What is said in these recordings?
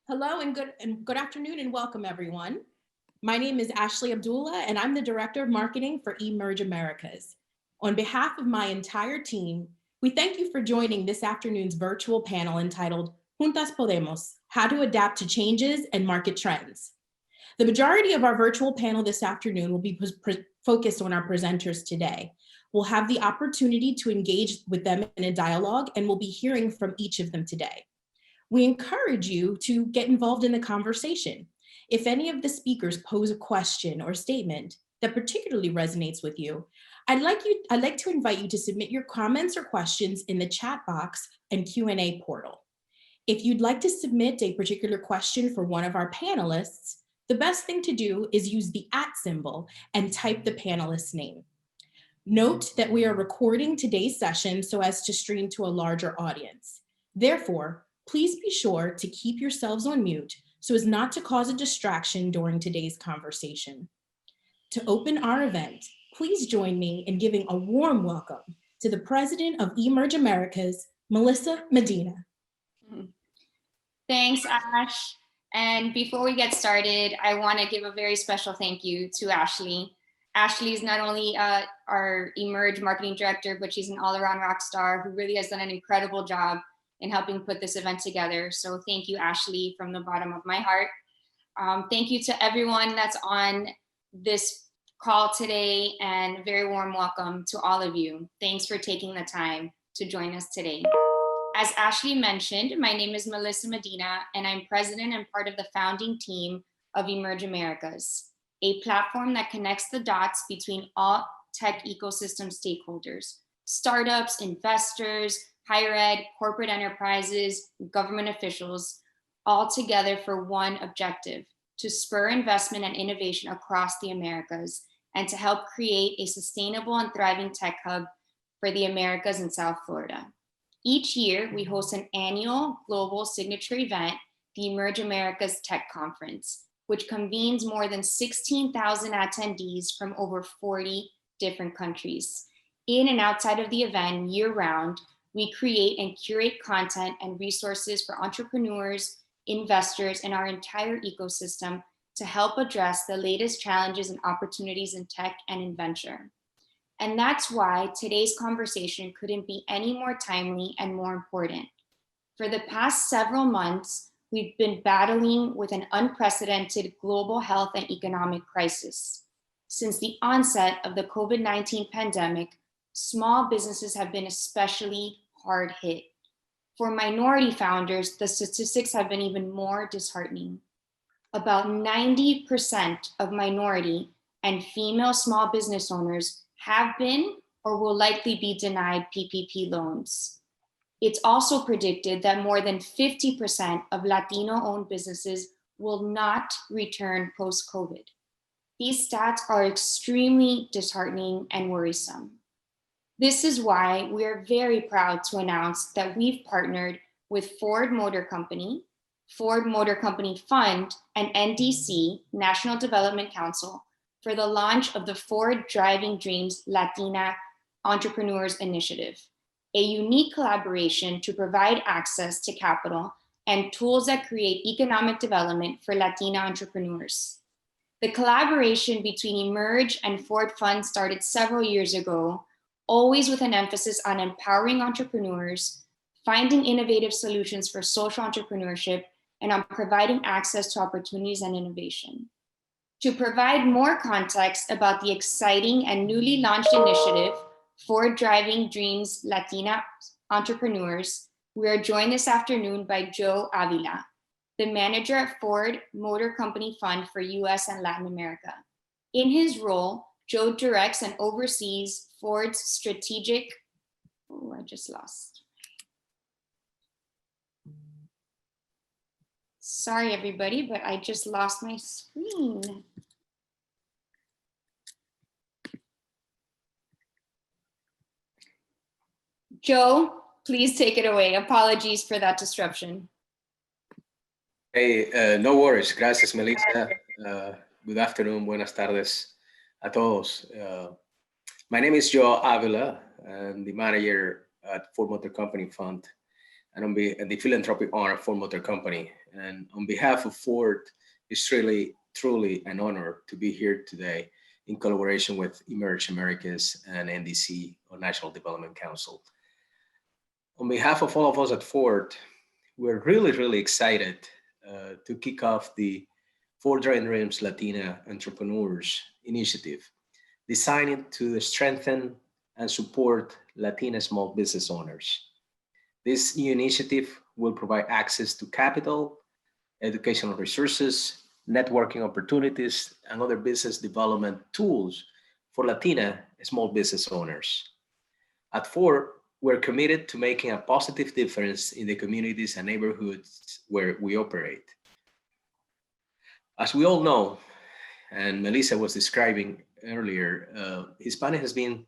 Hello and good afternoon and welcome everyone. My name is Ashley Abdullah and I'm the Director of Marketing for Emerge Americas. On behalf of my entire team, we thank you for joining this afternoon's virtual panel entitled Juntas Podemos, How to Adapt to Changes and Market Trends. The majority of our virtual panel this afternoon will be focused on our presenters today. We'll have the opportunity to engage with them in a dialogue and we'll be hearing from each of them today. We encourage you to get involved in the conversation. If any of the speakers pose a question or statement that particularly resonates with you, I'd like to invite you to submit your comments or questions in the chat box and Q&A portal. If you'd like to submit a particular question for one of our panelists, the best thing to do is use the @ symbol and type the panelist's name. Note that we are recording today's session so as to stream to a larger audience. Therefore, please be sure to keep yourselves on mute so as not to cause a distraction during today's conversation. To open our event, please join me in giving a warm welcome to the President of Emerge Americas, Melissa Medina. Thanks, Ash. And before we get started, I want to give a very special thank you to Ashley. Ashley is not only our Emerge Marketing Director, but she's an all-around rock star who really has done an incredible job in helping put this event together. So thank you, Ashley, from the bottom of my heart. Thank you to everyone that's on this call today, and a very warm welcome to all of you. Thanks for taking the time to join us today. As Ashley mentioned, my name is Melissa Medina, and I'm president and part of the founding team of Emerge Americas, a platform that connects the dots between all tech ecosystem stakeholders, startups, investors, higher ed, corporate enterprises, government officials, all together for one objective: to spur investment and innovation across the Americas and to help create a sustainable and thriving tech hub for the Americas and South Florida. Each year, we host an annual global signature event, the Emerge Americas Tech Conference, which convenes more than 16,000 attendees from over 40 different countries. In and outside of the event, year-round, we create and curate content and resources for entrepreneurs, investors, and our entire ecosystem to help address the latest challenges and opportunities in tech and in venture. And that's why today's conversation couldn't be any more timely and more important. For the past several months, we've been battling with an unprecedented global health and economic crisis. Since the onset of the COVID-19 pandemic, small businesses have been especially hard hit. For minority founders, the statistics have been even more disheartening. About 90% of minority and female small business owners have been or will likely be denied PPP loans. It's also predicted that more than 50% of Latino-owned businesses will not return post-COVID. These stats are extremely disheartening and worrisome. This is why we are very proud to announce that we've partnered with Ford Motor Company, Ford Motor Company Fund, and NDC, National Development Council, for the launch of the Ford Driving Dreams Latina Entrepreneurs Initiative, a unique collaboration to provide access to capital and tools that create economic development for Latina entrepreneurs. The collaboration between Emerge and Ford Fund started several years ago, always with an emphasis on empowering entrepreneurs, finding innovative solutions for social entrepreneurship, and on providing access to opportunities and innovation. To provide more context about the exciting and newly launched initiative, Ford Driving Dreams Latina Entrepreneurs, we are joined this afternoon by Joe Avila, the manager at Ford Motor Company Fund for US and Latin America. In his role, Joe directs and oversees Ford's strategic, Sorry, everybody, but I just lost my screen. Joe, please take it away. Apologies for that disruption. Hey, no worries. Gracias, Melissa. Good afternoon. Buenas tardes a todos. My name is Joe Avila. I'm the manager at Ford Motor Company Fund. and the philanthropic arm of Ford Motor Company. And on behalf of Ford, it's really, truly an honor to be here today in collaboration with Emerge Americas and NDC, or National Development Council. On behalf of all of us at Ford, we're really, really excited to kick off the Ford Driving Dreams Latina Entrepreneurs Initiative, designed to strengthen and support Latina small business owners. This new initiative will provide access to capital, educational resources, networking opportunities, and other business development tools for Latina small business owners. At Ford, we're committed to making a positive difference in the communities and neighborhoods where we operate. As we all know, and Melissa was describing earlier, Hispanic has been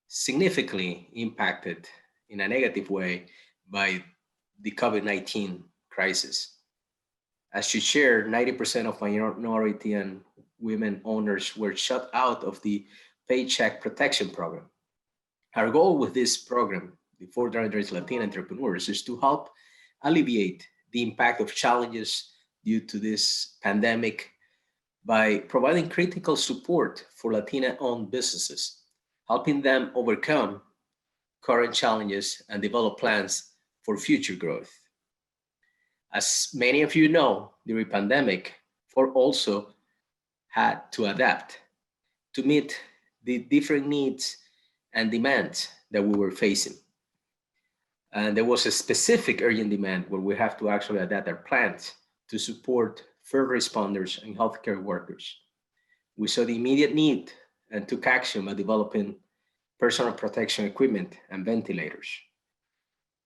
significantly impacted in a negative way by the COVID-19 crisis. As she shared, 90% of minority and women owners were shut out of the Paycheck Protection Program. Our goal with this program, the Ford Driving Dreams Latina Entrepreneurs, is to help alleviate the impact of challenges due to this pandemic by providing critical support for Latina-owned businesses, helping them overcome current challenges and develop plans for future growth. As many of you know, during the pandemic, Ford also had to adapt to meet the different needs and demands that we were facing. And there was a specific urgent demand where we have to actually adapt our plans to support first responders and healthcare workers. We saw the immediate need and took action by developing personal protection equipment and ventilators.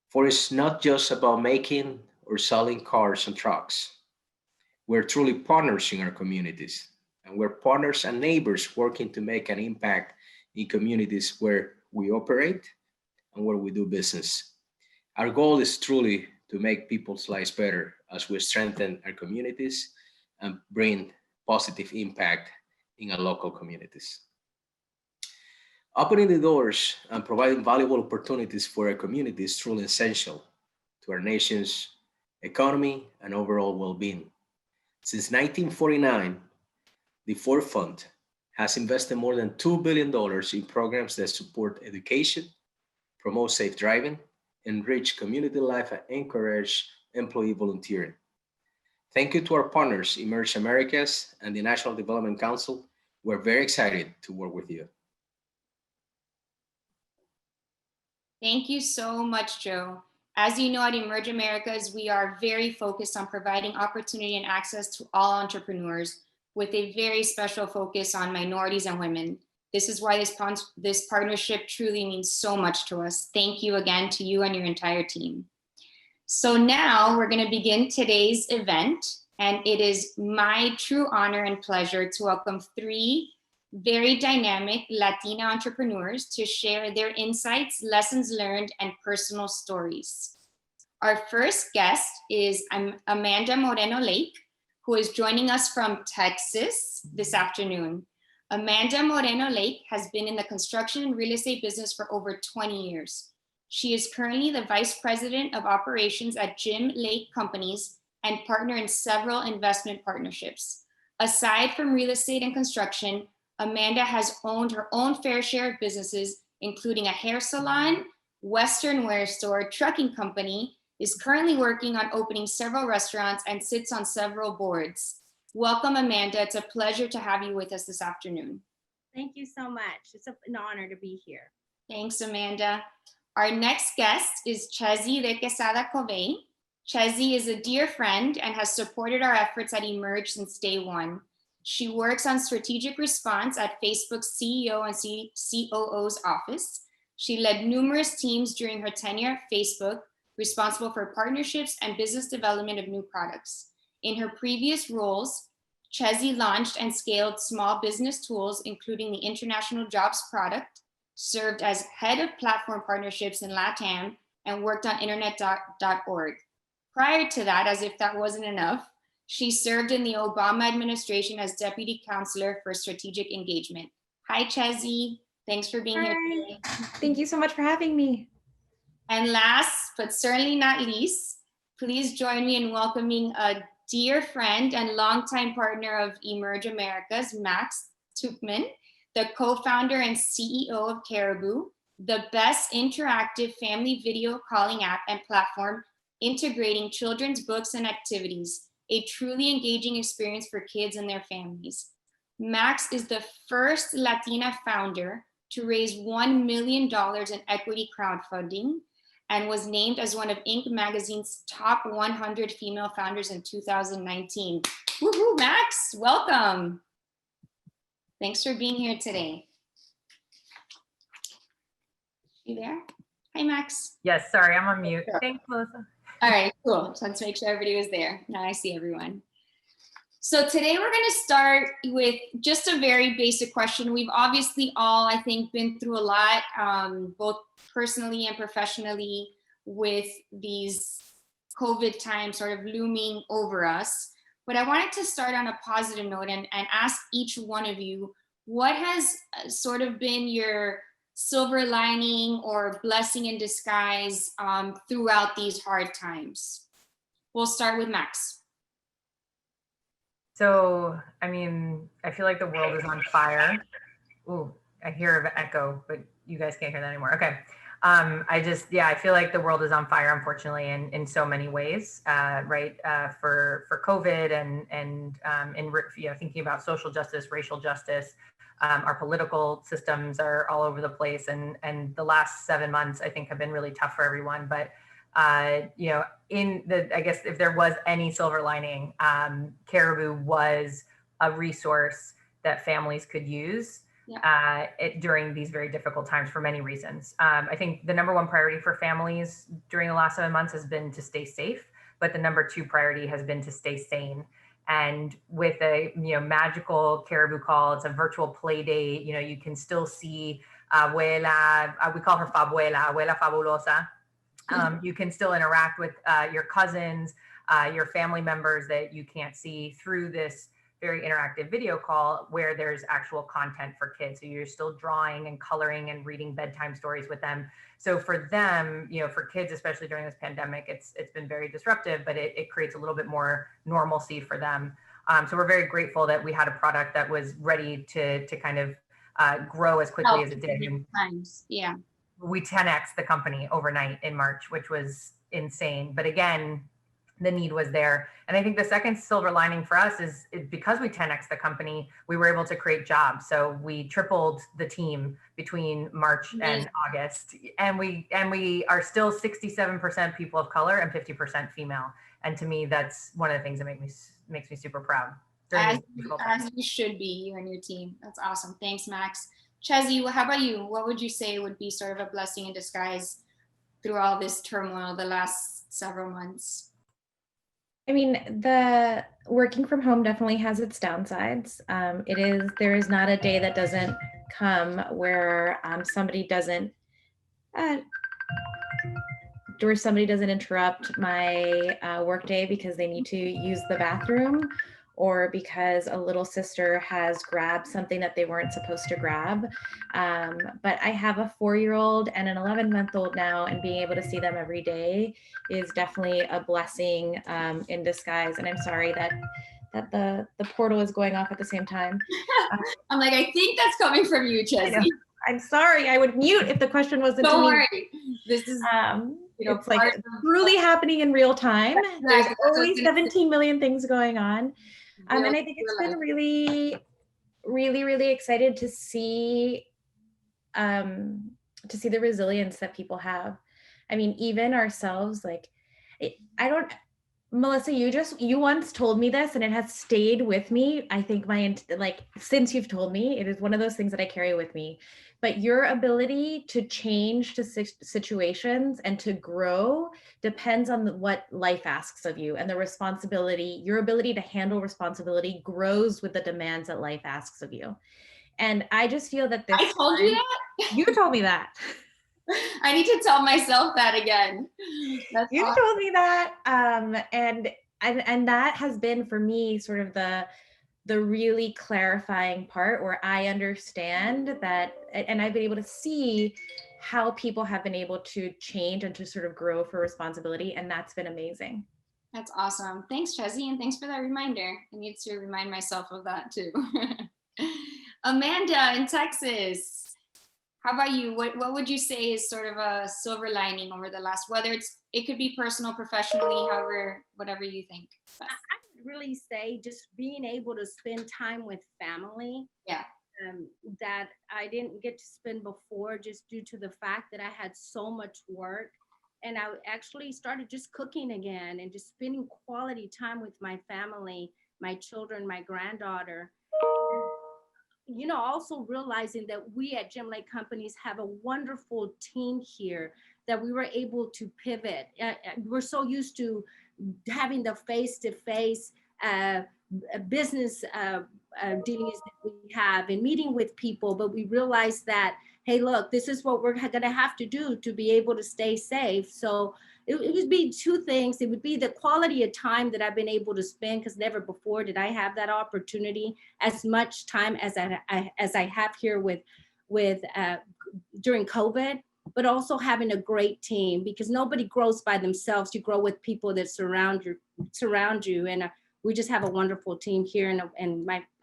For it's not just about making or selling cars and trucks. We're truly partners in our communities, and we're partners and neighbors working to make an impact in communities where we operate and where we do business. Our goal is truly to make people's lives better as we strengthen our communities and bring positive impact in our local communities. Opening the doors and providing valuable opportunities for our community is truly essential to our nation's economy and overall well-being. Since 1949, the Ford Fund has invested more than $2 billion in programs that support education, promote safe driving, enrich community life, and encourage employee volunteering. Thank you to our partners, Emerge Americas and the National Development Council. We're very excited to work with you. Thank you so much, Joe. As you know, at Emerge Americas, we are very focused on providing opportunity and access to all entrepreneurs with a very special focus on minorities and women. This is why this partnership truly means so much to us. Thank you again to you and your entire team. So now we're going to begin today's event, and it is my true honor and pleasure to welcome three very dynamic Latina entrepreneurs to share their insights, lessons learned, and personal stories. Our first guest is Amanda Moreno Lake, who is joining us from Texas this afternoon. Amanda Moreno Lake has been in the construction and real estate business for over 20 years. She is currently the Vice President of Operations at Jim Lake Companies and partner in several investment partnerships. Aside from real estate and construction, Amanda has owned her own fair share of businesses, including a hair salon, Western wear store, trucking company, is currently working on opening several restaurants, and sits on several boards. Welcome, Amanda. It's a pleasure to have you with us this afternoon. Thank you so much. It's an honor to be here. Thanks, Amanda. Our next guest is Chezi de Quesada Covey. Chezi is a dear friend and has supported our efforts at Emerge since day one. She works on strategic response at Facebook's CEO and COO's office. She led numerous teams during her tenure at Facebook, responsible for partnerships and business development of new products. In her previous roles, Chezi launched and scaled small business tools, including the International Jobs product, served as head of platform partnerships in LATAM, and worked on internet.org. Prior to that, as if that wasn't enough, she served in the Obama administration as Deputy Counselor for Strategic Engagement. Hi, Chezi. Thanks for being here today. Thank you so much for having me. And last, but certainly not least, please join me in welcoming a dear friend and longtime partner of Emerge Americas, Max Tuchman, the co-founder and CEO of Caribou, the best interactive family video calling app and platform integrating children's books and activities, a truly engaging experience for kids and their families. Max is the first Latina founder to raise $1 million in equity crowdfunding and was named as one of Inc. magazine's top 100 female founders in 2019. Woohoo, Max, welcome. Thanks for being here today. You there? Hi, Max. Yes, sorry, I'm on mute. Sure. Thanks, Melissa. All right, cool. So let's make sure everybody was there. Now I see everyone. So today we're going to start with just a very basic question. We've obviously all, I think, been through a lot, both personally and professionally, with these COVID times sort of looming over us. But I wanted to start on a positive note and ask each one of you, what has sort of been your silver lining or blessing in disguise throughout these hard times? We'll start with Max. So, I mean, I feel like the world is on fire. Ooh, I hear an echo, but you guys can't hear that anymore. Okay. I feel like the world is on fire, unfortunately, in so many ways, right? For COVID and thinking about social justice, racial justice, our political systems are all over the place. And the last 7 months, I think, have been really tough for everyone. But I guess if there was any silver lining, Caribou was a resource that families could use during these very difficult times for many reasons. I think the number one priority for families during the last 7 months has been to stay safe, but the number two priority has been to stay sane. And with a magical Caribou call, it's a virtual play date. You can still see Abuela. We call her Fabuela, Abuela Fabulosa. You can still interact with your cousins, your family members that you can't see through this very interactive video call where there's actual content for kids. So you're still drawing and coloring and reading bedtime stories with them. So for them, for kids, especially during this pandemic, it's been very disruptive, but it creates a little bit more normalcy for them. So we're very grateful that we had a product that was ready to kind of grow as quickly as it did. Yeah. We 10x the company overnight in March, which was insane. But again, the need was there. And I think the second silver lining for us is because we 10x the company, we were able to create jobs. So we tripled the team between March and August. And we are still 67% people of color and 50% female. And to me, that's one of the things that makes me super proud. As you should be, you and your team. That's awesome. Thanks, Max. Chezzy, how about you? What would you say would be sort of a blessing in disguise through all this turmoil the last several months? I mean, the working from home definitely has its downsides. There is not a day that doesn't come where somebody doesn't interrupt my workday because they need to use the bathroom, or because a little sister has grabbed something that they weren't supposed to grab. But I have a 4-year-old and an 11-month-old now, and being able to see them every day is definitely a blessing in disguise. And I'm sorry that the portal is going off at the same time. I'm like, I think that's coming from you, Chezzy. I'm sorry, I would mute if the question wasn't Don't to worry. me. This is it's like truly happening in real time. There's always 17 million things going on. And I think it's been really, really, really excited to see the resilience that people have. I mean, even ourselves, Melissa, you once told me this and it has stayed with me. I think since you've told me, it is one of those things that I carry with me. But your ability to change to situations and to grow depends on what life asks of you, and the responsibility, your ability to handle responsibility grows with the demands that life asks of you. And I just feel that I told you that? You told me that. I need to tell myself that again. You awesome. Told me that. And that has been for me sort of the really clarifying part where I understand that, and I've been able to see how people have been able to change and to sort of grow for responsibility. And that's been amazing. That's awesome. Thanks, Chessie, and thanks for that reminder. I need to remind myself of that too. Amanda in Texas, how about you? What would you say is sort of a silver lining over the last, whether it could be personal, professionally, however, whatever you think. I would really say just being able to spend time with family. Yeah. That I didn't get to spend before, just due to the fact that I had so much work. And I actually started just cooking again and just spending quality time with my family, my children, my granddaughter. You know, also realizing that we at Gem Lake Companies have a wonderful team here, that we were able to pivot. We're so used to having the face-to-face business dealings that we have and meeting with people, but we realized that, hey, look, this is what we're going to have to do to be able to stay safe. So it would be two things. It would be the quality of time that I've been able to spend, because never before did I have that opportunity, as much time as I have here with during COVID, but also having a great team, because nobody grows by themselves. You grow with people that surround you. And we just have a wonderful team here, and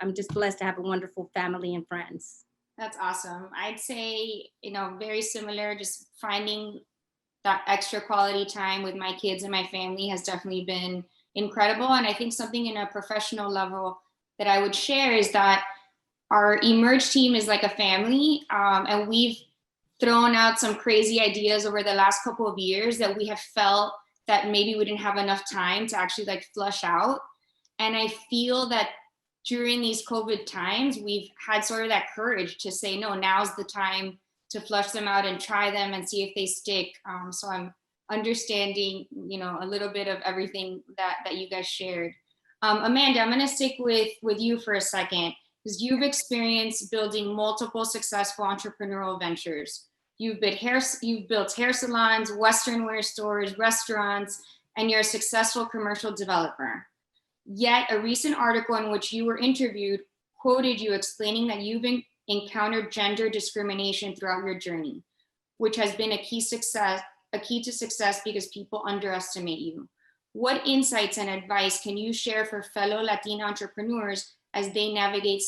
I'm just blessed to have a wonderful family and friends. That's awesome. I'd say, very similar, just finding that extra quality time with my kids and my family has definitely been incredible. And I think something in a professional level that I would share is that our Emerge team is like a family, and we've thrown out some crazy ideas over the last couple of years that we have felt that maybe we didn't have enough time to actually like flush out. And I feel that during these COVID times, we've had sort of that courage to say, no, now's the time to flush them out and try them and see if they stick. So I'm understanding, a little bit of everything that you guys shared. Amanda, I'm gonna stick with you for a second, because you've experienced building multiple successful entrepreneurial ventures. You've built hair salons, Western wear stores, restaurants, and you're a successful commercial developer. Yet a recent article in which you were interviewed quoted you explaining that you've encountered gender discrimination throughout your journey, which has been a key to success because people underestimate you. What insights and advice can you share for fellow Latina entrepreneurs as they navigate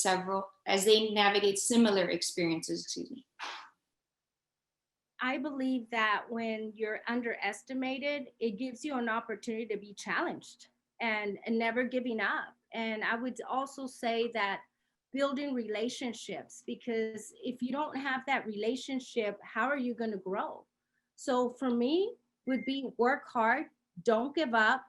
similar experiences? I believe that when you're underestimated, it gives you an opportunity to be challenged and never giving up. And I would also say that building relationships, because if you don't have that relationship, how are you going to grow? So for me, would be work hard, don't give up,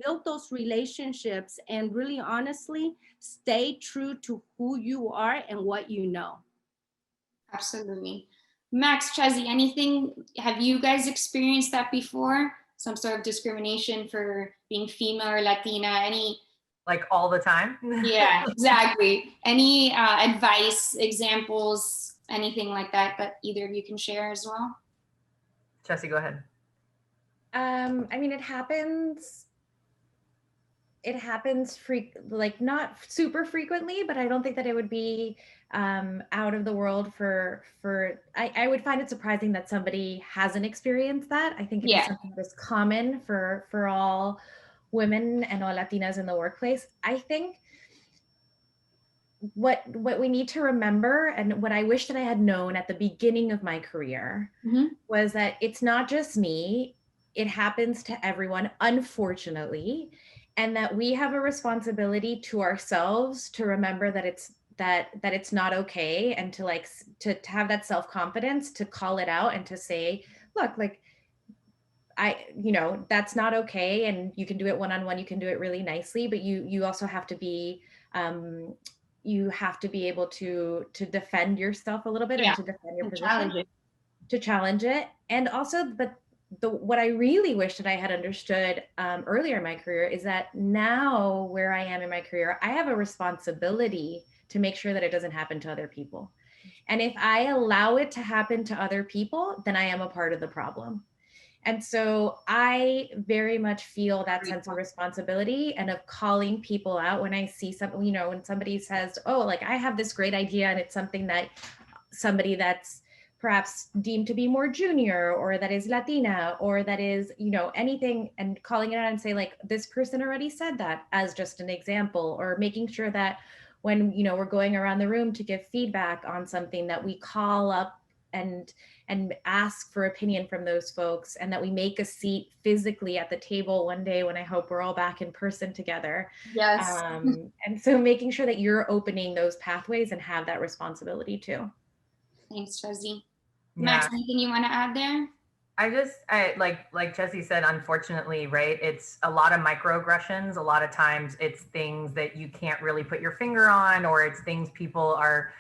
build those relationships, and really honestly, stay true to who you are and what you know. Absolutely. Max, Chessie, have you guys experienced that before? Some sort of discrimination for being female or Latina? Like all the time? Yeah, exactly. Any advice, examples, anything like that either of you can share as well? Chessie, go ahead. It happens not super frequently, but I don't think that it would be out of the world I would find it surprising that somebody hasn't experienced that. I think it's something that is common for all women and all Latinas in the workplace. I think what we need to remember, and what I wish that I had known at the beginning of my career, was that it's not just me, it happens to everyone, unfortunately, and that we have a responsibility to ourselves to remember that it's not okay, and to have that self-confidence to call it out and to say, look, that's not okay, and you can do it one-on-one, you can do it really nicely, but you also have to be able to defend yourself a little bit, and to defend your position, to challenge it. And also, what I really wish that I had understood earlier in my career is that now where I am in my career, I have a responsibility to make sure that it doesn't happen to other people. And if I allow it to happen to other people, then I am a part of the problem. And so I very much feel that sense of responsibility and of calling people out when I see something, when somebody says, oh, I have this great idea, and it's something that somebody that's perhaps deemed to be more junior, or that is Latina, or that is, you know, anything, and calling it out and say like, this person already said that, as just an example, or making sure that when, you know, we're going around the room to give feedback on something, that we call up and ask for opinion from those folks, and that we make a seat physically at the table one day when I hope we're all back in person together. Yes. And so making sure that you're opening those pathways and have that responsibility too. Thanks, Chessie. Max, anything you want to add there? I like Chessie said, unfortunately, right? It's a lot of microaggressions. A lot of times it's things that you can't really put your finger on, or it's things people are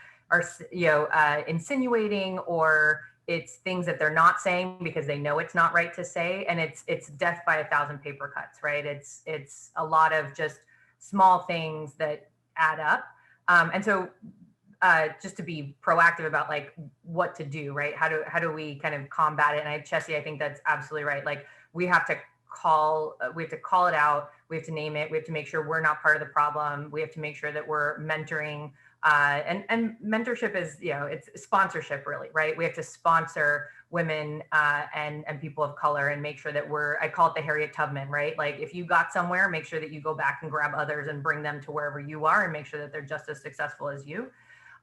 insinuating, or it's things that they're not saying because they know it's not right to say. And it's death by 1,000 paper cuts, right? It's a lot of just small things that add up. And so just to be proactive about like what to do, right? How do we kind of combat it? And Chessie, I think that's absolutely right. Like we have to call it out. We have to name it. We have to make sure we're not part of the problem. We have to make sure that we're mentoring. And mentorship is, it's sponsorship really, right? We have to sponsor women and people of color, and make sure that I call it the Harriet Tubman, right? Like if you got somewhere, make sure that you go back and grab others and bring them to wherever you are, and make sure that they're just as successful as you.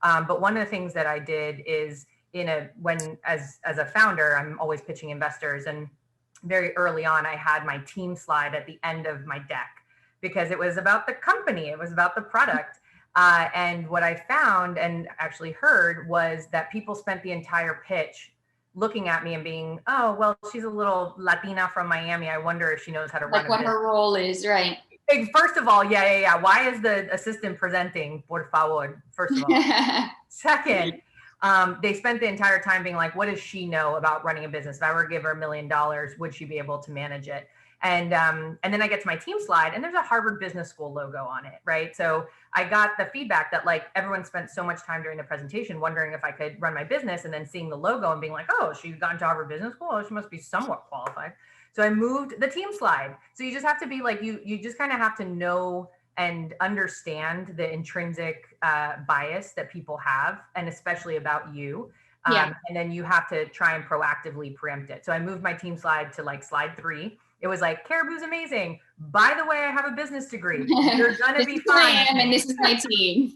But one of the things that I did is as a founder, I'm always pitching investors, and very early on, I had my team slide at the end of my deck because it was about the company, it was about the product. And what I found and actually heard was that people spent the entire pitch looking at me and being, oh, well, she's a little Latina from Miami. I wonder if she knows how to run like what her role is, right? First of all, yeah. Why is the assistant presenting? Por favor, first of all. Second, they spent the entire time being like, what does she know about running a business? If I were to give her $1 million, would she be able to manage it? And then I get to my team slide, and there's a Harvard Business School logo on it, right? So I got the feedback that like everyone spent so much time during the presentation wondering if I could run my business, and then seeing the logo and being like, oh, she's gone to Harvard Business School, oh, she must be somewhat qualified. So I moved the team slide. So you just have to be like, you just kind of have to know and understand the intrinsic bias that people have, and especially about you. And then you have to try and proactively preempt it. So I moved my team slide to like slide 3. It was like, Caribou's amazing. By the way, I have a business degree. You're gonna be fine. I am, and this is my team.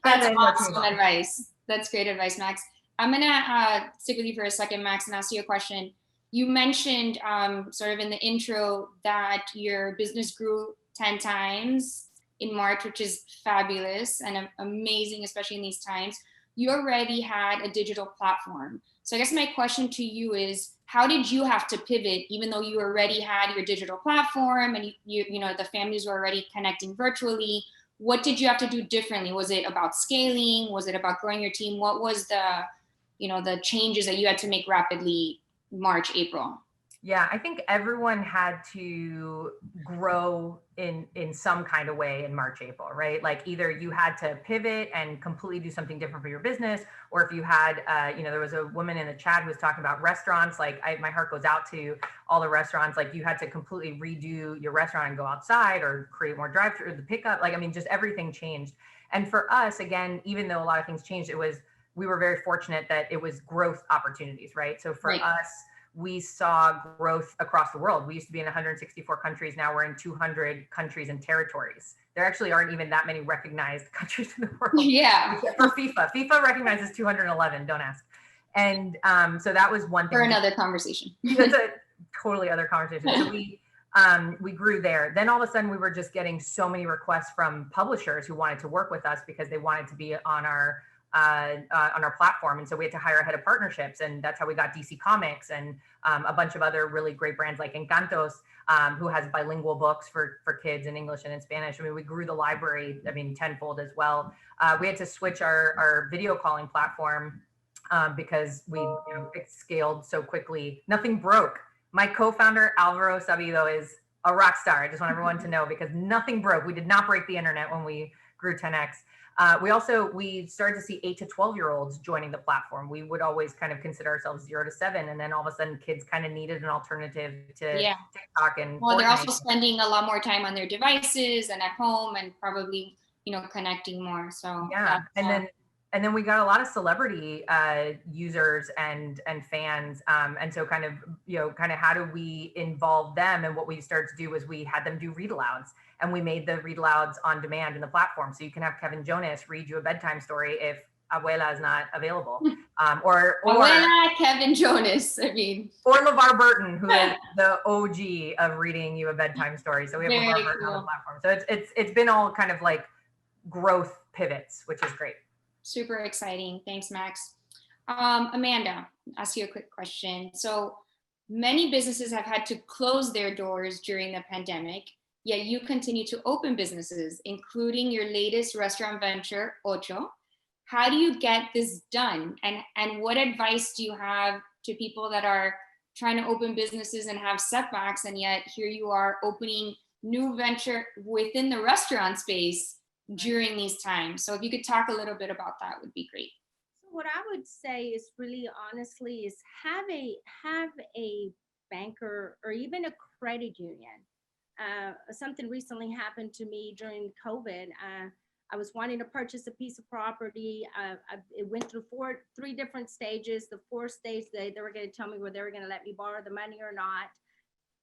That's awesome advice. That's great advice, Max. I'm gonna stick with you for a second, Max, and ask you a question. You mentioned sort of in the intro that your business grew 10 times in March, which is fabulous and amazing, especially in these times. You already had a digital platform. So I guess my question to you is, how did you have to pivot, even though you already had your digital platform and you know the families were already connecting virtually? What did you have to do differently? Was it about scaling? Was it about growing your team? What was the changes that you had to make rapidly March, April? Yeah, I think everyone had to grow in some kind of way in March, April, right? Like either you had to pivot and completely do something different for your business, or if you had, there was a woman in the chat who was talking about restaurants. Like my heart goes out to all the restaurants. Like you had to completely redo your restaurant and go outside, or create more drive-through, the pickup. Like, I mean, just everything changed. And for us, again, even though a lot of things changed, we were very fortunate that it was growth opportunities, right? So for us, we saw growth across the world. We used to be in 164 countries. Now we're in 200 countries and territories. There actually aren't even that many recognized countries in the world. Yeah. For FIFA. FIFA recognizes 211, don't ask. And so that was one thing. For another conversation. That's a totally other conversation. So we grew there. Then all of a sudden we were just getting so many requests from publishers who wanted to work with us because they wanted to be on our platform. And so we had to hire a head of partnerships, and that's how we got DC Comics and a bunch of other really great brands like Encantos, who has bilingual books for kids in English and in Spanish. I mean, we grew the library, tenfold as well. We had to switch our video calling platform because it scaled so quickly. Nothing broke. My co-founder, Alvaro Sabido, is a rock star. I just want everyone to know, because nothing broke. We did not break the internet when we grew 10X. We started to see 8 to 12-year-olds joining the platform. We would always kind of consider ourselves 0 to 7. And then all of a sudden kids kind of needed an alternative to TikTok and Well, they're also spending a lot more time on their devices and at home, and probably, connecting more. So and then And then we got a lot of celebrity users and fans. And so kind of, how do we involve them? And what we started to do was we had them do read alouds, and we made the read alouds on demand in the platform. So you can have Kevin Jonas read you a bedtime story if Abuela is not available. Or Abuela, Kevin Jonas, I mean. Or LeVar Burton, who is the OG of reading you a bedtime story. So we have LeVar Burton on the platform. So it's been all kind of like growth pivots, which is great. Super exciting. Thanks, Max. Amanda, I'll ask you a quick question. So many businesses have had to close their doors during the pandemic, yet you continue to open businesses, including your latest restaurant venture, Ocho. How do you get this done? And what advice do you have to people that are trying to open businesses and have setbacks, and yet here you are opening new venture within the restaurant space during these times? So if you could talk a little bit about that, would be great. So what I would say is really honestly is have a banker or even a credit union. Something recently happened to me during COVID. I was wanting to purchase a piece of property. It went through three different stages. The fourth stage, they were going to tell me whether they were going to let me borrow the money or not.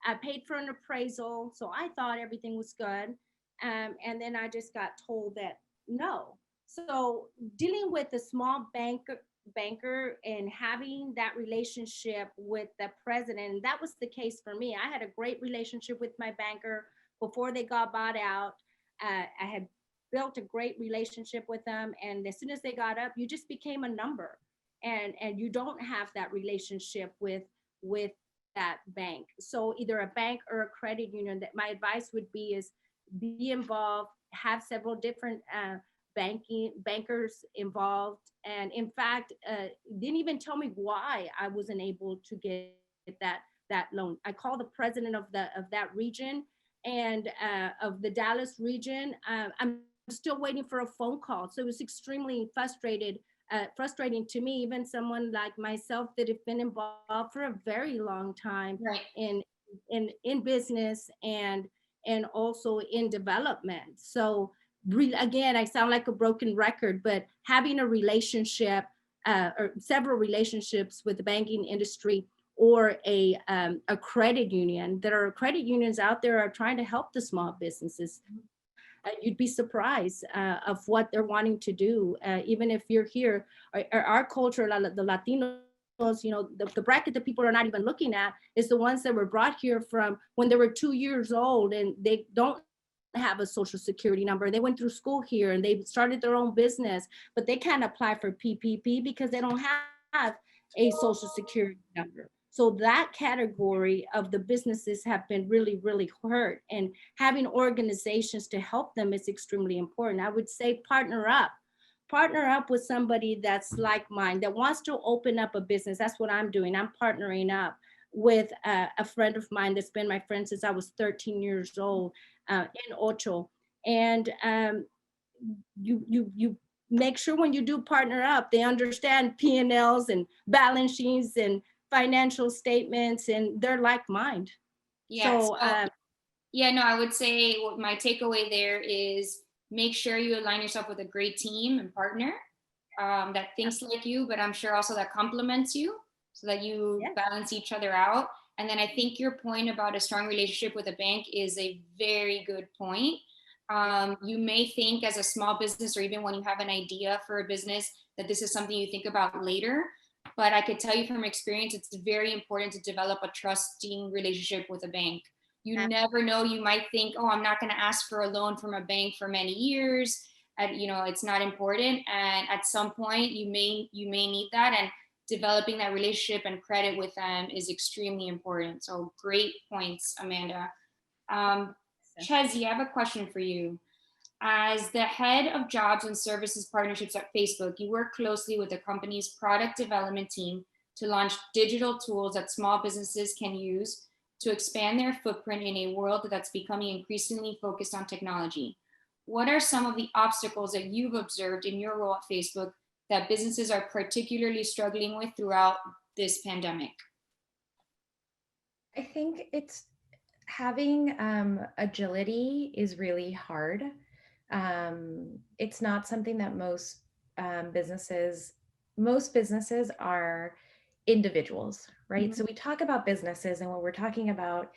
I paid for an appraisal, so I thought everything was good. And then I just got told that no. So dealing with a small banker and having that relationship with the president, and that was the case for me. I had a great relationship with my banker before they got bought out. I had built a great relationship with them, and as soon as they got up, you just became a number, and you don't have that relationship with that bank. So either a bank or a credit union. That my advice would be is be involved, have several different bankers involved. And in fact, didn't even tell me why I wasn't able to get that loan. I called the president of that region and of the Dallas region. I'm still waiting for a phone call. So it was extremely frustrating to me, even someone like myself that have been involved for a very long time in business and also in development. So again, I sound like a broken record, but having a relationship or several relationships with the banking industry or a credit union. There are credit unions out there are trying to help the small businesses. You'd be surprised of what they're wanting to do. Even if you're here, our culture, the Latinos, the bracket that people are not even looking at is the ones that were brought here from when they were 2 years old, and they don't have a social security number. They went through school here and they started their own business, but they can't apply for PPP because they don't have a social security number. So that category of the businesses have been really, really hurt, and having organizations to help them is extremely important. I would say partner up with somebody that's like mine, that wants to open up a business. That's what I'm doing. I'm partnering up with a friend of mine that's been my friend since I was 13 years old in Ocho. And you make sure when you do partner up, they understand P&Ls and balance sheets and financial statements, and they're like-minded. Yes. So, I would say my takeaway there is make sure you align yourself with a great team and partner that thinks like you, but I'm sure also that complements you so that you balance each other out. And then I think your point about a strong relationship with a bank is a very good point. You may think as a small business, or even when you have an idea for a business, that this is something you think about later. But I could tell you from experience, it's very important to develop a trusting relationship with a bank. You never know. You might think, oh, I'm not going to ask for a loan from a bank for many years. And, it's not important. And at some point you may need that. And developing that relationship and credit with them is extremely important. So great points, Amanda. Chezzy, I have a question for you. As the head of jobs and services partnerships at Facebook, you work closely with the company's product development team to launch digital tools that small businesses can use to expand their footprint in a world that's becoming increasingly focused on technology. What are some of the obstacles that you've observed in your role at Facebook that businesses are particularly struggling with throughout this pandemic? I think it's having agility is really hard. It's not something that most most businesses are individuals, right? So we talk about businesses, and when we're talking about,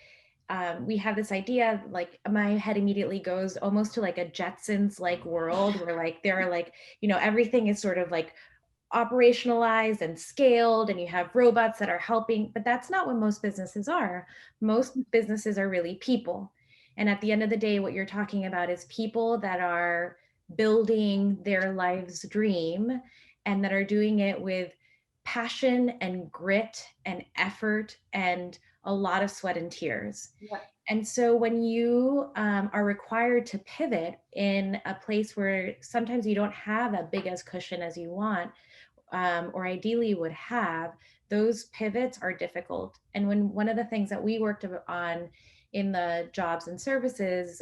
we have this idea, like my head immediately goes almost to like a Jetsons like world where like there are like, everything is sort of like operationalized and scaled, and you have robots that are helping, but that's not what most businesses are. Most businesses are really people. And at the end of the day, what you're talking about is people that are building their life's dream and that are doing it with passion and grit and effort and a lot of sweat and tears. Yeah. And so when you are required to pivot in a place where sometimes you don't have as big as cushion as you want, or ideally would have, those pivots are difficult. And when one of the things that we worked on in the jobs and services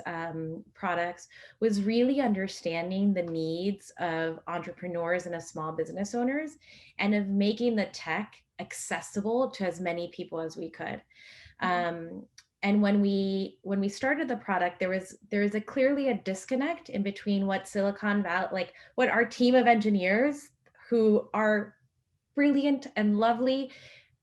products was really understanding the needs of entrepreneurs and of small business owners, and of making the tech accessible to as many people as we could. And when we started the product, there was clearly a disconnect in between what Silicon Valley, like what our team of engineers, who are brilliant and lovely,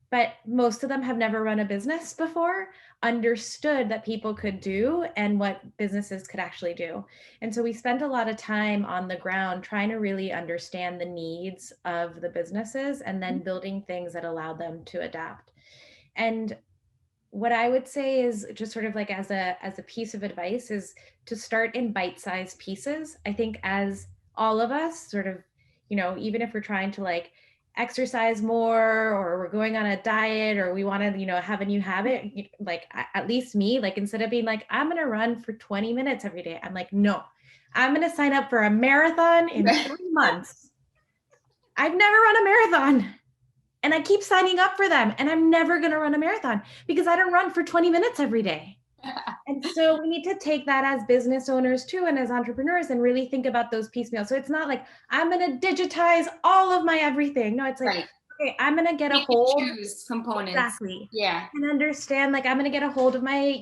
but most of them have never run a business before, understood that people could do and what businesses could actually do. And so we spent a lot of time on the ground trying to really understand the needs of the businesses and then building things that allow them to adapt. And what I would say is, just sort of like as a piece of advice, is to start in bite-sized pieces. I think as all of us sort of, even if we're trying to like exercise more, or we're going on a diet, or we want to, have a new habit, like at least me, like instead of being like, I'm going to run for 20 minutes every day, I'm like, no, I'm going to sign up for a marathon in 3 months. I've never run a marathon. And I keep signing up for them, and I'm never going to run a marathon because I don't run for 20 minutes every day. And so we need to take that as business owners too, and as entrepreneurs, and really think about those piecemeal. So it's not like I'm going to digitize all of my everything. No, it's like, right. Okay, I'm going to get a hold choose components. Exactly. Yeah. And understand, like, I'm going to get a hold of my,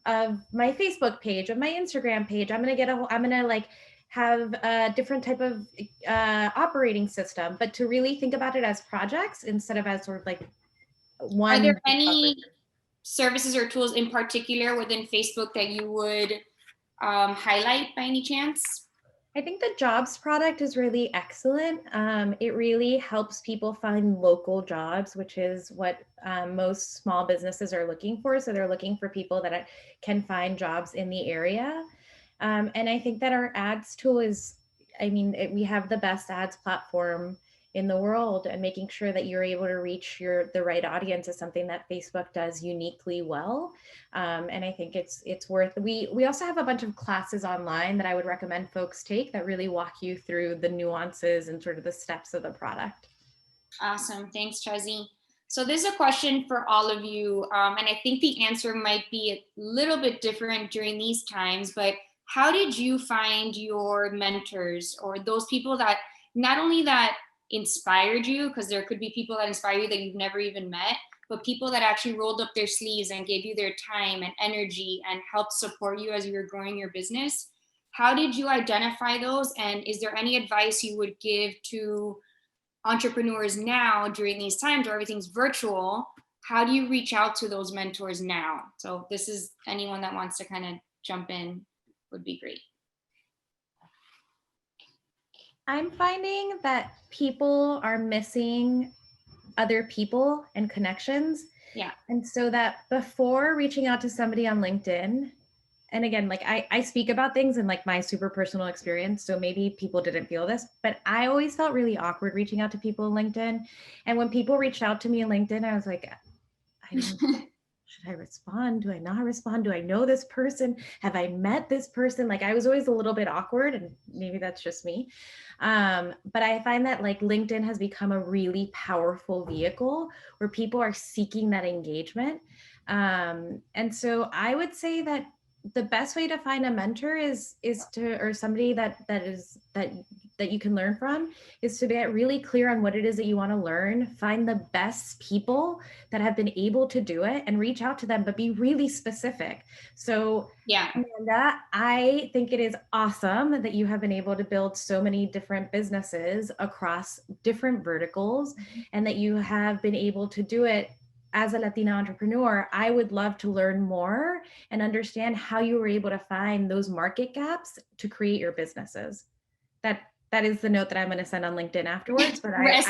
of my Facebook page, of my Instagram page. I'm going to like have a different type of operating system, but to really think about it as projects instead of as sort of like one. Are there any services or tools in particular within Facebook that you would highlight by any chance? I think the jobs product is really excellent. It really helps people find local jobs, which is what most small businesses are looking for. So they're looking for people that can find jobs in the area. And I think that our ads tool is, we have the best ads platform in the world, and making sure that you're able to reach the right audience is something that Facebook does uniquely well. And I think it's worth, we also have a bunch of classes online that I would recommend folks take that really walk you through the nuances and sort of the steps of the product. Awesome, thanks, Chazzy. So this is a question for all of you, and I think the answer might be a little bit different during these times, but how did you find your mentors, or those people that not only that inspired you, because there could be people that inspire you that you've never even met, but people that actually rolled up their sleeves and gave you their time and energy and helped support you as you were growing your business? How did you identify those? And is there any advice you would give to entrepreneurs now during these times where everything's virtual? How do you reach out to those mentors now? So this is anyone that wants to kind of jump in would be great. I'm finding that people are missing other people and connections. Yeah. And so that before reaching out to somebody on LinkedIn, and again, like I speak about things in like my super personal experience, so maybe people didn't feel this, but I always felt really awkward reaching out to people on LinkedIn. And when people reached out to me on LinkedIn, I was like, should I respond? Do I not respond? Do I know this person? Have I met this person? Like I was always a little bit awkward, and maybe that's just me. But I find that like LinkedIn has become a really powerful vehicle where people are seeking that engagement. And so I would say that the best way to find a mentor is to, or somebody that you can learn from, is to get really clear on what it is that you want to learn, find the best people that have been able to do it and reach out to them, but be really specific. So yeah, Amanda, I think it is awesome that you have been able to build so many different businesses across different verticals, and that you have been able to do it as a Latina entrepreneur. I would love to learn more and understand how you were able to find those market gaps to create your businesses. That is the note that I'm going to send on LinkedIn afterwards. But right?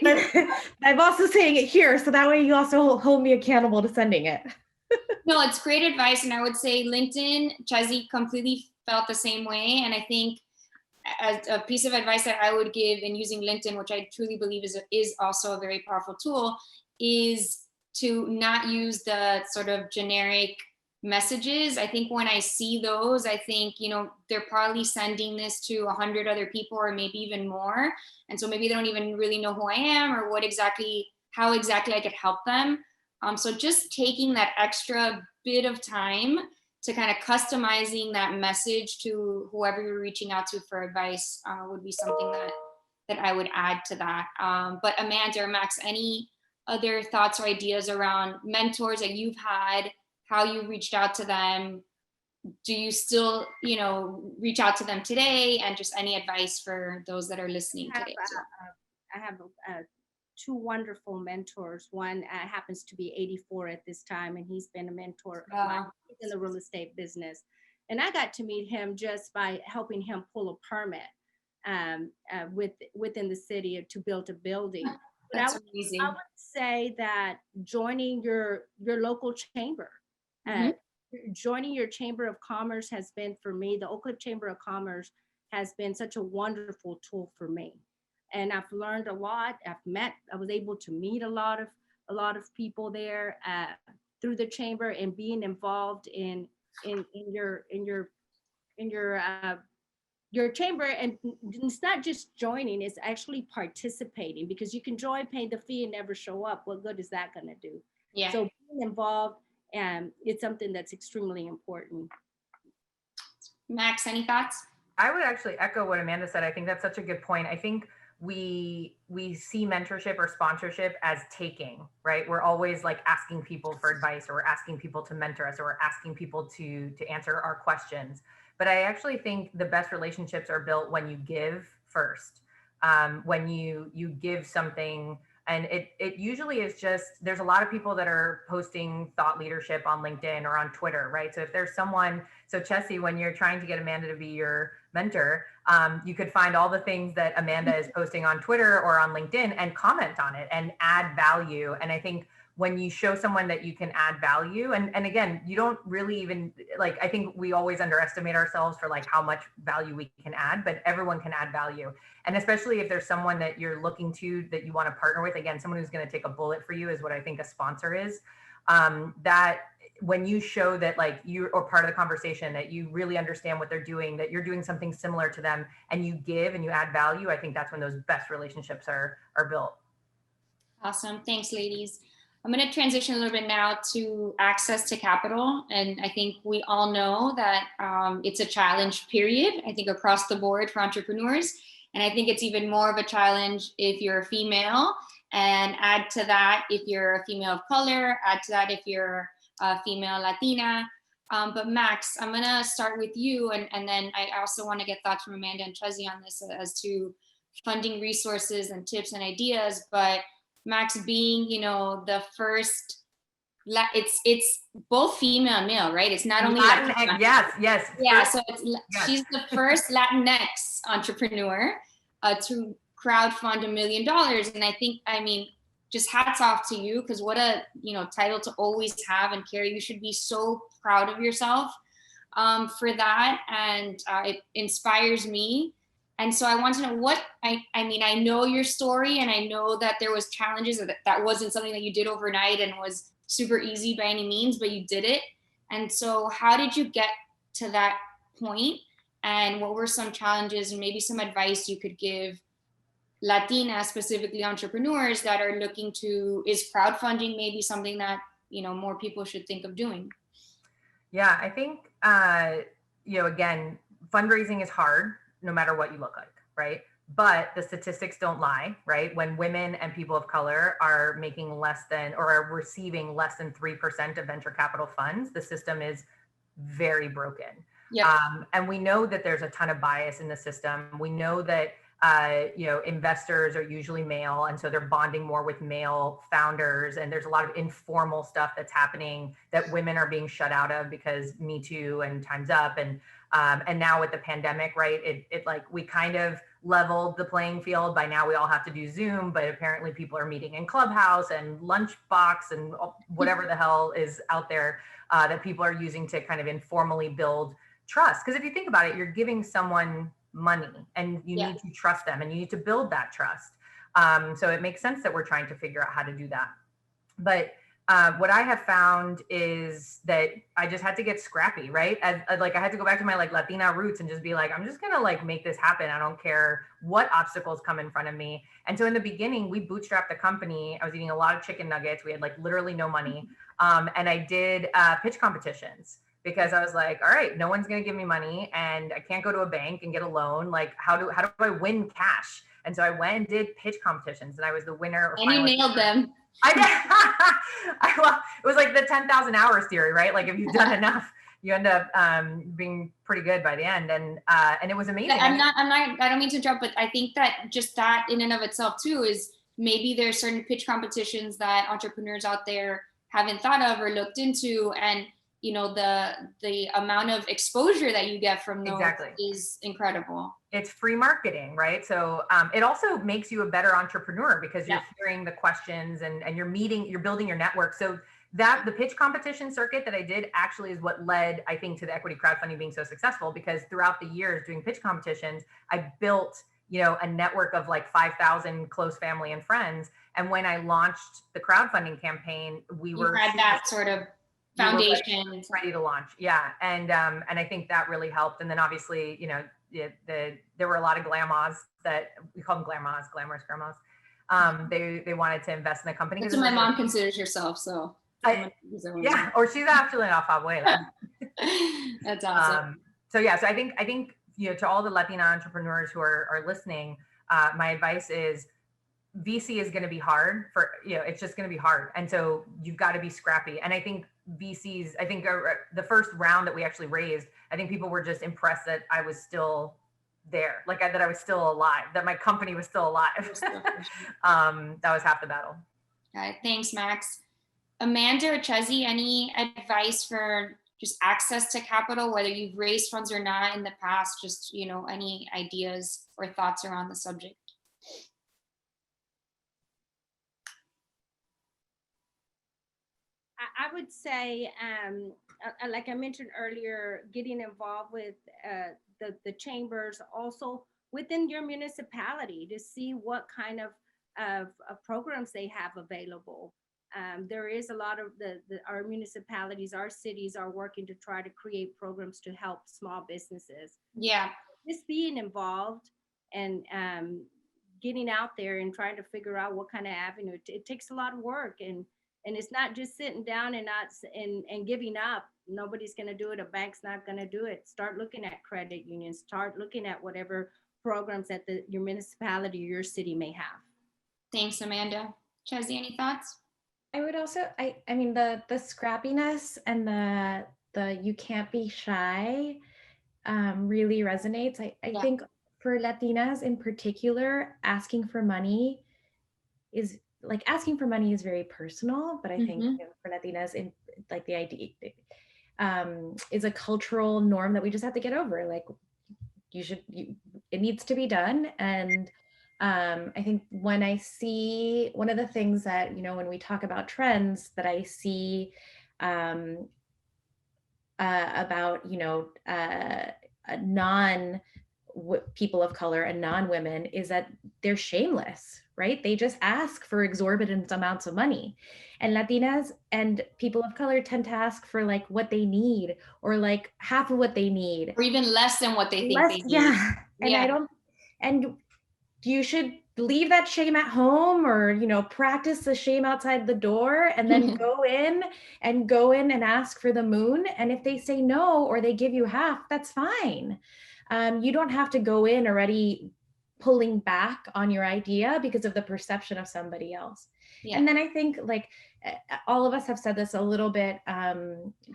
But I'm also saying it here, so that way you also hold me accountable to sending it. No, it's great advice, and I would say LinkedIn, Chazzy completely felt the same way, and I think as a piece of advice that I would give in using LinkedIn, which I truly believe is also a very powerful tool, is to not use the sort of generic messages. I think when I see those, I think, they're probably sending this to 100 other people or maybe even more. And so maybe they don't even really know who I am or how exactly I could help them. So just taking that extra bit of time to kind of customizing that message to whoever you're reaching out to for advice would be something that I would add to that. But Amanda or Max, any other thoughts or ideas around mentors that you've had, how you reached out to them? Do you still, reach out to them today? And just any advice for those that are listening today? I have two wonderful mentors. One happens to be 84 at this time, and he's been a mentor of mine in the real estate business. And I got to meet him just by helping him pull a permit within the city to build a building. That's amazing. I would say that joining your local chamber, joining your Chamber of Commerce has been, for me, the Oak Cliff Chamber of Commerce has been such a wonderful tool for me. And I've learned a lot. I was able to meet a lot of people there through the chamber, and being involved in your chamber. And it's not just joining, it's actually participating, because you can join, pay the fee, and never show up. What good is that going to do? Yeah. So being involved, it's something that's extremely important. Max, any thoughts? I would actually echo what Amanda said. I think that's such a good point. I think we see mentorship or sponsorship as taking, right? We're always like asking people for advice, or we're asking people to mentor us, or we're asking people to answer our questions. But I actually think the best relationships are built when you give first, when you give something. And it usually is just, there's a lot of people that are posting thought leadership on LinkedIn or on Twitter, right? So if there's someone, so Chessie, when you're trying to get Amanda to be your mentor, you could find all the things that Amanda is posting on Twitter or on LinkedIn and comment on it and add value. And I think when you show someone that you can add value, and again, you don't really even, like, I think we always underestimate ourselves for like how much value we can add, but everyone can add value. And especially if there's someone that you're looking to, that you want to partner with, again, someone who's going to take a bullet for you is what I think a sponsor is. That when you show that like you are part of the conversation, that you really understand what they're doing, that you're doing something similar to them, and you give and you add value, I think that's when those best relationships are built. Awesome. Thanks, ladies. I'm going to transition a little bit now to access to capital. And I think we all know that it's a challenge period, I think, across the board for entrepreneurs. And I think it's even more of a challenge if you're a female, and add to that if you're a female of color, add to that if you're a female Latina. But Max, I'm going to start with you. And then I also want to get thoughts from Amanda and Chessie on this as to funding resources and tips and ideas. But Max, being, the first, it's both female and male, right? It's not only Latinx. Yes. Yeah, so she's the first Latinx entrepreneur to crowdfund $1 million. And I mean, just hats off to you, because what a title to always have and carry. You should be so proud of yourself for that, and it inspires me. And so I want to know what, I know your story, and I know that there was challenges, that wasn't something that you did overnight and was super easy by any means, but you did it. And so how did you get to that point? And what were some challenges and maybe some advice you could give Latina, specifically entrepreneurs that are looking to, is crowdfunding maybe something that, more people should think of doing? Yeah, I think, again, fundraising is hard no matter what you look like, right? But the statistics don't lie, right? When women and people of color are making less than, or are receiving less than 3% of venture capital funds, the system is very broken. Yep. And we know that there's a ton of bias in the system. We know that investors are usually male, and so they're bonding more with male founders, and there's a lot of informal stuff that's happening that women are being shut out of because Me Too and Time's Up, and now with the pandemic, right, it like we kind of leveled the playing field. By now we all have to do Zoom, but apparently people are meeting in Clubhouse and Lunchbox and whatever the hell is out there that people are using to kind of informally build trust. Because if you think about it, you're giving someone money and you need to trust them and you need to build that trust. So it makes sense that we're trying to figure out how to do that. But what I have found is that I just had to get scrappy, right? I had to go back to my Latina roots and just be like, I'm just gonna make this happen. I don't care what obstacles come in front of me. And so in the beginning, we bootstrapped the company. I was eating a lot of chicken nuggets. We had literally no money. And I did pitch competitions, because I was like, all right, no one's going to give me money and I can't go to a bank and get a loan. How do I win cash? And so I went and did pitch competitions, and I was the winner. And you nailed them. I did. Well, it was like the 10,000 hours theory, right? Like if you've done enough, you end up being pretty good by the end. And it was amazing. I don't mean to interrupt, but I think that just that in and of itself too is maybe there's certain pitch competitions that entrepreneurs out there haven't thought of or looked into, and the amount of exposure that you get from those is incredible. It's free marketing, right? So it also makes you a better entrepreneur because you're hearing the questions and you're building your network. So the pitch competition circuit that I did actually is what led, I think, to the equity crowdfunding being so successful, because throughout the years doing pitch competitions, I built, a network of 5,000 close family and friends. And when I launched the crowdfunding campaign, we had that sort of foundation ready to launch. Yeah. And I think that really helped. And then obviously, there were a lot of glamas that we call them glamorous grandmas. They wanted to invest in the company. That's what my mom considers herself. So or she's actually off Abuela. That's awesome. So I think, to all the Latina entrepreneurs who are listening, my advice is VC is going to be hard it's just going to be hard. And so you've got to be scrappy. And I think VCs, the first round that we actually raised, I think people were just impressed that I was still there, that I was still alive, that my company was still alive. That was half the battle. All right. Thanks, Max. Amanda or Chezi, any advice for just access to capital, whether you've raised funds or not in the past, just, any ideas or thoughts around the subject? I would say, like I mentioned earlier, getting involved with the chambers, also within your municipality, to see what kind of programs they have available. There is a lot of our municipalities, our cities are working to try to create programs to help small businesses. Yeah. Just being involved and getting out there and trying to figure out what kind of avenue. It takes a lot of work, and it's not just sitting down and giving up. Nobody's going to do it. A bank's not going to do it. Start looking at credit unions. Start looking at whatever programs that your municipality or your city may have. Thanks, Amanda. Chezi, any thoughts? I would also, I mean, the scrappiness and the you can't be shy really resonates. I think for Latinas in particular, asking for money is very personal, but I think for Latinas, in the idea is a cultural norm that we just have to get over. It needs to be done. And I think when I see one of the things that, when we talk about trends that I see about, people of color and non-women is that they're shameless, right? They just ask for exorbitant amounts of money. And Latinas and people of color tend to ask for what they need, or half of what they need. Or even less than what they think they need. Yeah. And you should leave that shame at home, or, you know, practice the shame outside the door, and then go in and ask for the moon. And if they say no, or they give you half, that's fine. You don't have to go in already pulling back on your idea because of the perception of somebody else. Yeah. And then I think, like, all of us have said this a little bit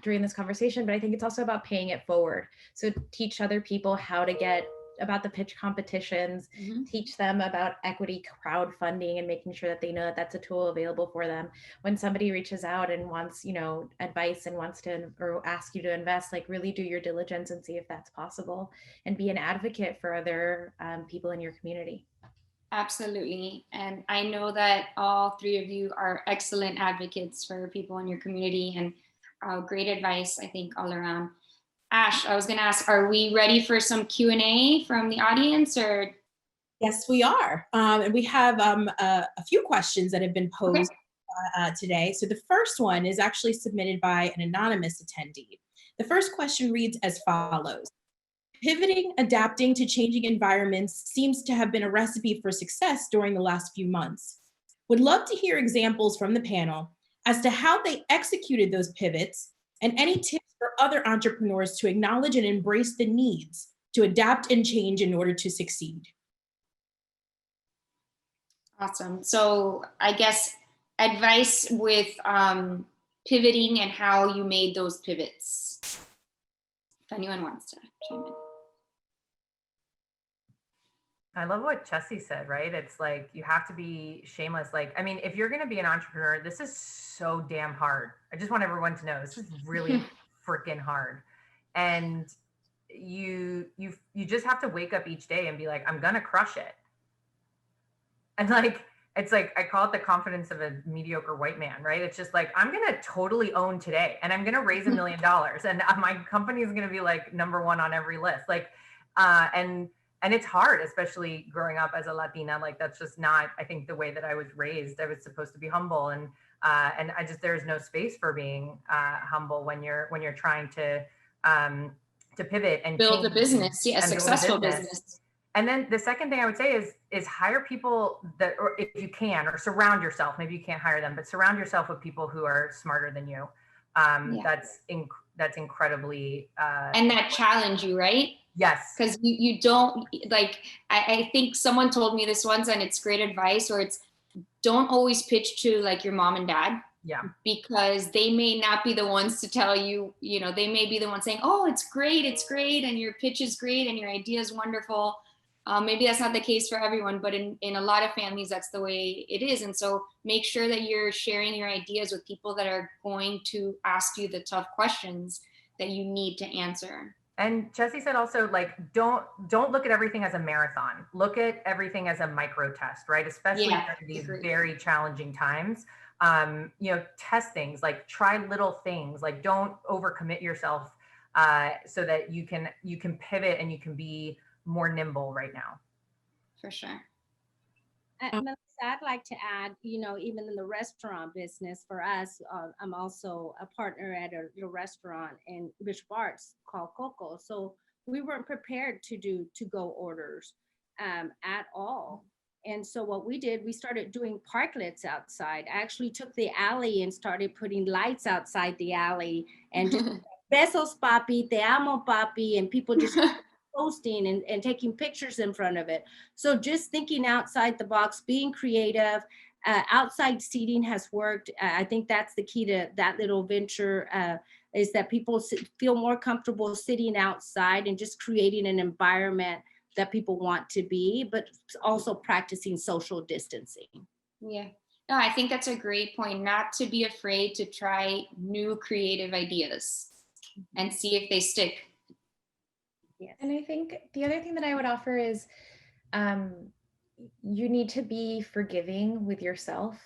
during this conversation, but I think it's also about paying it forward. So teach other people how to get about the pitch competitions, teach them about equity crowdfunding, and making sure that they know that that's a tool available for them. When somebody reaches out and wants, you know, advice and wants to, or ask you to invest, like, really do your diligence and see if that's possible, and be an advocate for other people in your community. Absolutely. And I know that all three of you are excellent advocates for people in your community, and great advice, I think, all around. Ash, I was going to ask, are we ready for some Q&A from the audience, or? Yes, we are. And we have a few questions that have been posed today. So the first one is actually submitted by an anonymous attendee. The first question reads as follows. Pivoting, adapting to changing environments seems to have been a recipe for success during the last few months. Would love to hear examples from the panel as to how they executed those pivots, and any tips for other entrepreneurs to acknowledge and embrace the needs to adapt and change in order to succeed. Awesome. So I guess advice with pivoting and how you made those pivots. If anyone wants to chime in. I love what Chessie said, right? It's like, you have to be shameless. Like, I mean, if you're going to be an entrepreneur, this is so damn hard. I just want everyone to know this is really freaking hard. And you just have to wake up each day and be like, I'm going to crush it. And like, it's like, I call it the confidence of a mediocre white man, right? It's just like, I'm going to totally own today, and I'm going to raise $1 million, and my company is going to be like #1 on every list. Like, and it's hard, especially growing up as a Latina. Like, that's just not, I think, the way that I was raised. I was supposed to be humble, and I just, there's no space for being humble when you're trying to pivot and build a business, a successful business. And then the second thing I would say is hire people that, or if you can, or surround yourself. Maybe you can't hire them, but surround yourself with people who are smarter than you. That's incredibly and that challenge you, right? Yes. Because you don't, like, I think someone told me this once, and it's great advice, or it's, don't always pitch to like your mom and dad. Yeah. Because they may not be the ones to tell you, you know, they may be the ones saying, oh, it's great, and your pitch is great, and your idea is wonderful. Maybe that's not the case for everyone, but in a lot of families, that's the way it is. And so make sure that you're sharing your ideas with people that are going to ask you the tough questions that you need to answer. And Chessie said also, like, don't look at everything as a marathon. Look at everything as a micro test, right? Especially during these very challenging times. You know, test things, like try little things, like don't overcommit yourself so that you can pivot and you can be more nimble right now. For sure. Melissa, I'd like to add, you know, even in the restaurant business for us, I'm also a partner at a restaurant in Bishop Arts called Coco. So we weren't prepared to do to-go orders at all. And so what we did, we started doing parklets outside. I actually took the alley and started putting lights outside the alley, and just besos papi, te amo papi, and people just posting and taking pictures in front of it. So just thinking outside the box, being creative, outside seating has worked. I think that's the key to that little venture, is that people feel more comfortable sitting outside and just creating an environment that people want to be, but also practicing social distancing. Yeah, no, I think that's a great point, not to be afraid to try new creative ideas and see if they stick. Yes. And I think the other thing that I would offer is you need to be forgiving with yourself.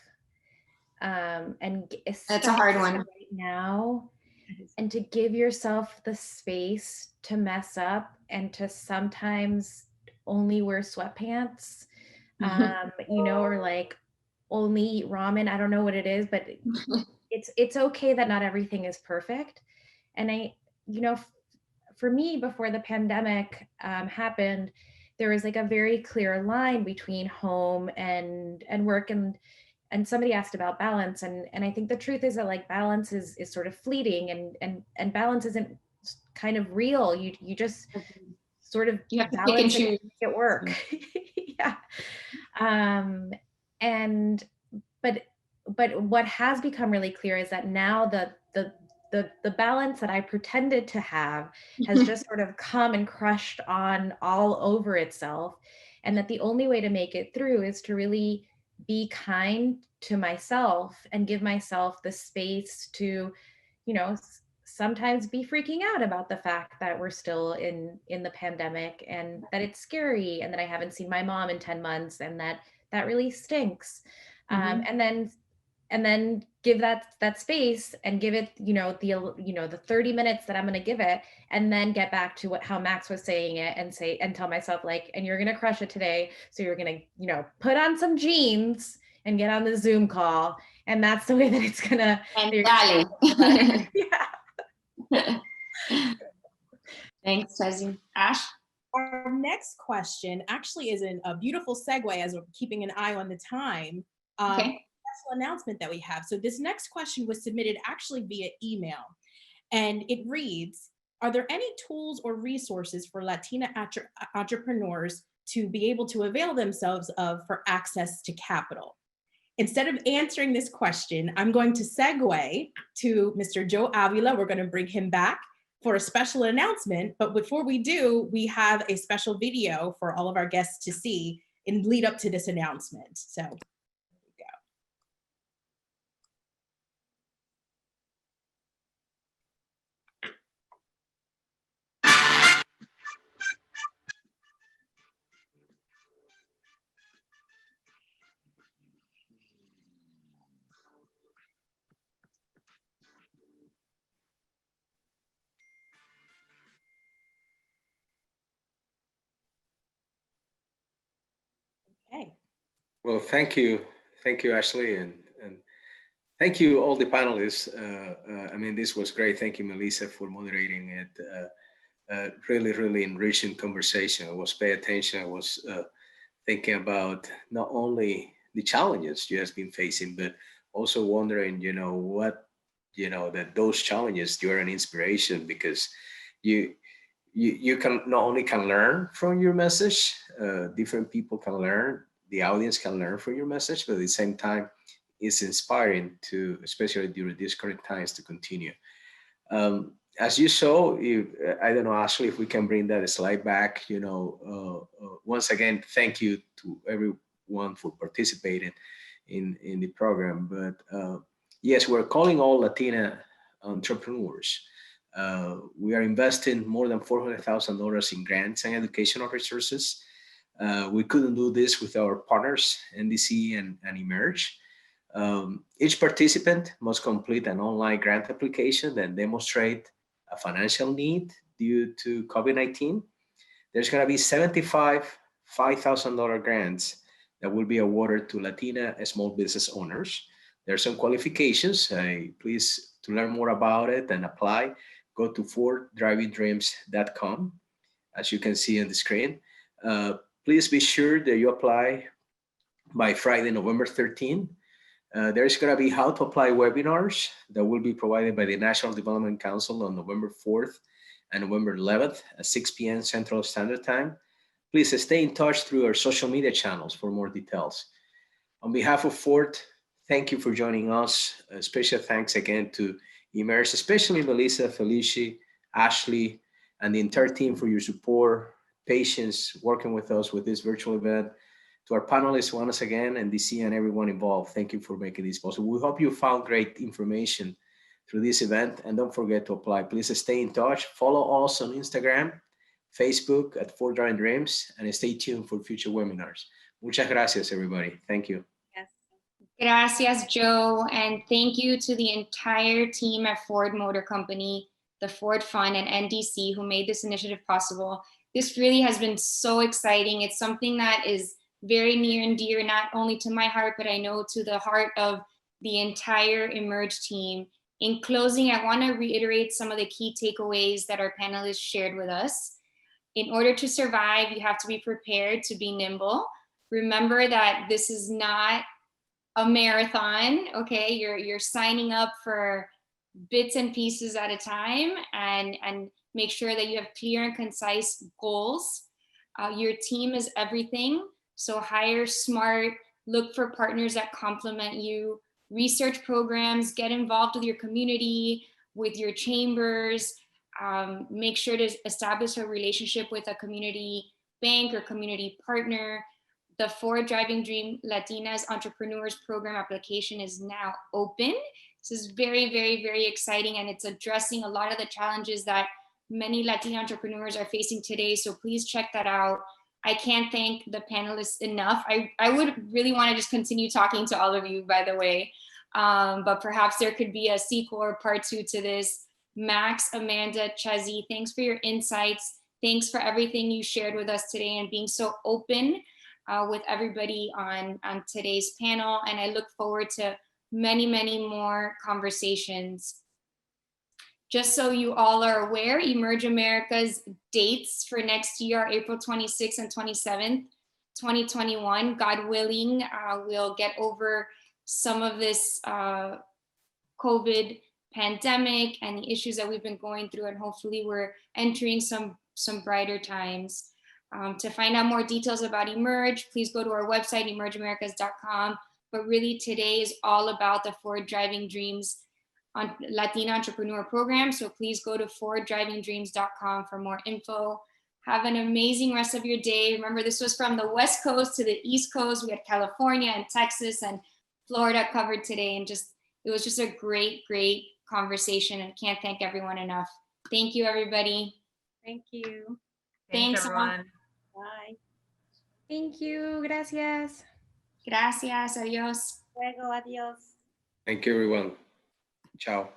And that's a hard one right now, and to give yourself the space to mess up and to sometimes only wear sweatpants, you know, or like only eat ramen. I don't know what it is, but it's okay that not everything is perfect. And I, you know, for me, before the pandemic happened, there was like a very clear line between home and work, and somebody asked about balance, and I think the truth is that like balance is sort of fleeting, and balance isn't kind of real. You just sort of you have to pick and balance choose. it, make it work. Yeah. And but what has become really clear is that now the balance that I pretended to have has just sort of come and crushed on all over itself, and that the only way to make it through is to really be kind to myself and give myself the space to, you know, sometimes be freaking out about the fact that we're still in the pandemic, and that it's scary, and that I haven't seen my mom in 10 months, and that really stinks. And then give that space, and give it, the 30 minutes that I'm going to give it, and then get back to how Max was saying it, and tell myself like, and you're going to crush it today. So you're going to, put on some jeans and get on the Zoom call. And that's the way that it's going to. Yeah. Thanks, Tezzy. Ash? Our next question actually is a beautiful segue as we're keeping an eye on the time. Okay. Special announcement that we have. So this next question was submitted actually via email, and it reads, are there any tools or resources for Latina entrepreneurs to be able to avail themselves of for access to capital? Instead of answering this question, I'm going to segue to Mr. Joe Avila. We're going to bring him back for a special announcement. But before we do, we have a special video for all of our guests to see in lead up to this announcement. So okay. Well, thank you, Ashley, and thank you all the panelists. I mean, this was great. Thank you, Melissa, for moderating it. Really enriching conversation. I was paying attention. I was thinking about not only the challenges you have been facing, but also wondering, what, that those challenges, you're an inspiration, because you can not only can learn from your message, different people can learn, the audience can learn from your message, but at the same time, it's inspiring to, especially during these current times, to continue. As you saw, I don't know, Ashley, if we can bring that slide back, once again, thank you to everyone for participating in the program. But yes, we're calling all Latina entrepreneurs. We are investing more than $400,000 in grants and educational resources. We couldn't do this with our partners, NDC and Emerge. Each participant must complete an online grant application that demonstrate a financial need due to COVID-19. There's going to be 75 $5,000 grants that will be awarded to Latina small business owners. There are some qualifications. Please, to learn more about it and apply, go to forddrivingdreams.com, as you can see on the screen. Please be sure that you apply by Friday, November 13th. There's going to be how to apply webinars that will be provided by the National Development Council on November 4th and November 11th at 6 p.m. Central Standard Time. Please stay in touch through our social media channels for more details. On behalf of Ford, thank you for joining us. A special thanks again to Emerge, especially Melissa, Felicia, Ashley, and the entire team for your support, patience, working with us with this virtual event. To our panelists once again, and DC and everyone involved, thank you for making this possible. We hope you found great information through this event, and don't forget to apply. Please stay in touch. Follow us on Instagram, Facebook at For Driving Dreams, and stay tuned for future webinars. Muchas gracias, everybody. Thank you. Yes. Gracias, Joe, and thank you to the entire team at Ford Motor Company, the Ford Fund, and NDC who made this initiative possible. This really has been so exciting. It's something that is very near and dear, not only to my heart, but I know to the heart of the entire Emerge team. In closing, I want to reiterate some of the key takeaways that our panelists shared with us. In order to survive, you have to be prepared to be nimble. Remember that this is not a marathon, okay? You're signing up for bits and pieces at a time, and make sure that you have clear and concise goals. Your team is everything. So hire smart, look for partners that complement you, research programs, get involved with your community, with your chambers, make sure to establish a relationship with a community bank or community partner. The Forward Driving Dream Latinas Entrepreneurs Program application is now open. This is very, very, very exciting, and it's addressing a lot of the challenges that many Latina entrepreneurs are facing today. So please check that out. I can't thank the panelists enough. I would really want to just continue talking to all of you, by the way, but perhaps there could be a sequel or part 2 to this. Max, Amanda, Chezi, thanks for your insights. Thanks for everything you shared with us today and being so open with everybody on today's panel. And I look forward to many, many more conversations. Just so you all are aware, Emerge America's dates for next year are April 26th and 27th, 2021. God willing, we'll get over some of this COVID pandemic and the issues that we've been going through, and hopefully we're entering some brighter times. To find out more details about Emerge, please go to our website, emergeamericas.com. But really today is all about the Forward Driving Dreams on Latina Entrepreneur Program. So please go to forwarddrivingdreams.com for more info. Have an amazing rest of your day. Remember, this was from the West Coast to the East Coast. We had California and Texas and Florida covered today. And it was just a great, great conversation. And can't thank everyone enough. Thank you, everybody. Thank you. Thanks everyone. Bye. Thank you. Gracias. Gracias. Adios. Luego, adios. Thank you, everyone. Ciao.